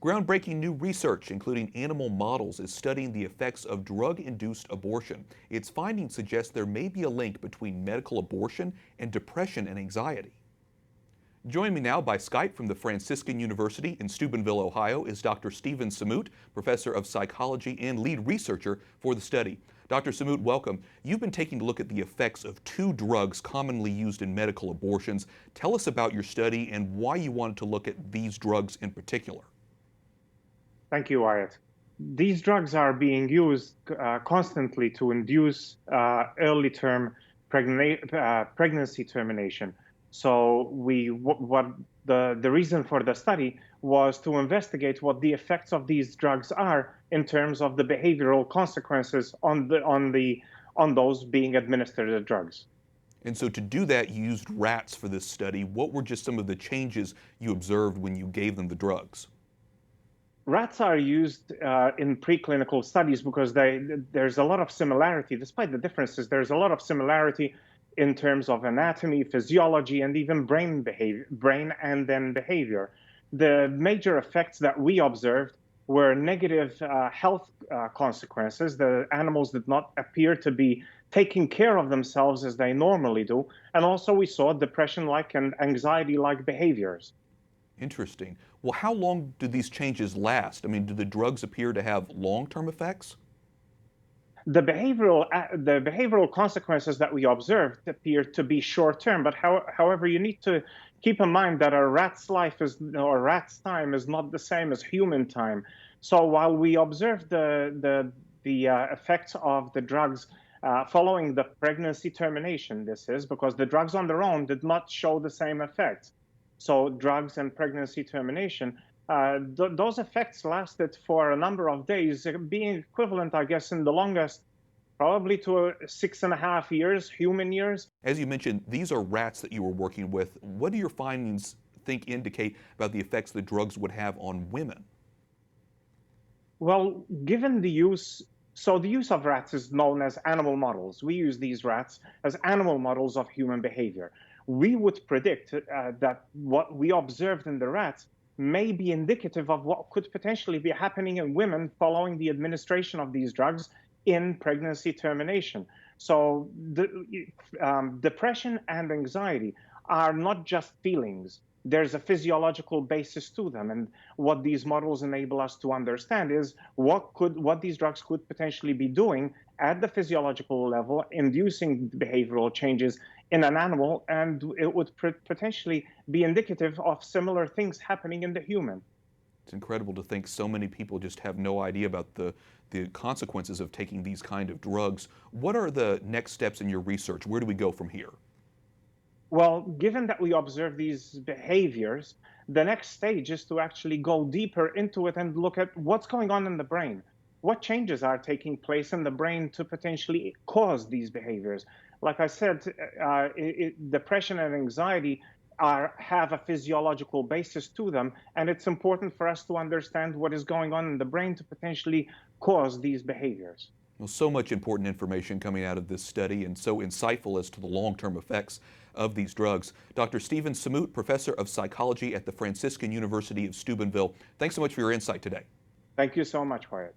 Groundbreaking new research, including animal models, is studying the effects of drug-induced abortion. Its findings suggest there may be a link between medical abortion and depression and anxiety. Joining me now by Skype from the Franciscan University in Steubenville, Ohio, is Dr. Sammut, professor of psychology and lead researcher for the study. Dr. Sammut, welcome. You've been taking a look at the effects of two drugs commonly used in medical abortions. Tell us about your study and why you wanted to look at these drugs in particular. Thank you, Wyatt. These drugs are being used constantly to induce early-term pregnancy termination. So the reason for the study was to investigate what the effects of these drugs are in terms of the behavioral consequences on those being administered the drugs. And so to do that, you used rats for this study. What were just some of the changes you observed when you gave them the drugs? Rats are used in preclinical studies because there's a lot of similarity. Despite the differences, there's a lot of similarity in terms of anatomy, physiology, and even brain and then behavior. The major effects that we observed were negative health consequences. The animals did not appear to be taking care of themselves as they normally do. And also we saw depression-like and anxiety-like behaviors. Interesting. Well, how long do these changes last? I mean, do the drugs appear to have long-term effects? The behavioral consequences that we observed appear to be short-term, but however, you need to keep in mind that a rat's rat's time is not the same as human time. So while we observed the effects of the drugs following the pregnancy termination, this is because the drugs on their own did not show the same effects. So drugs and pregnancy termination, those effects lasted for a number of days, being equivalent, I guess, in the longest, probably to 6.5 years, human years. As you mentioned, these are rats that you were working with. What do your findings indicate about the effects the drugs would have on women? Well, given the use of rats is known as animal models. We use these rats as animal models of human behavior. We would predict that what we observed in the rats may be indicative of what could potentially be happening in women following the administration of these drugs in pregnancy termination. So depression and anxiety are not just feelings. There's a physiological basis to them. And what these models enable us to understand is what these drugs could potentially be doing at the physiological level, inducing behavioral changes in an animal, and it would potentially be indicative of similar things happening in the human. It's incredible to think so many people just have no idea about the consequences of taking these kind of drugs. What are the next steps in your research? Where do we go from here? Well, given that we observe these behaviors, the next stage is to actually go deeper into it and look at what's going on in the brain. What changes are taking place in the brain to potentially cause these behaviors? Like I said, depression and anxiety have a physiological basis to them, and it's important for us to understand what is going on in the brain to potentially cause these behaviors. Well, so much important information coming out of this study and so insightful as to the long-term effects of these drugs. Dr. Sammut, professor of psychology at the Franciscan University of Steubenville, thanks so much for your insight today. Thank you so much, Wyatt.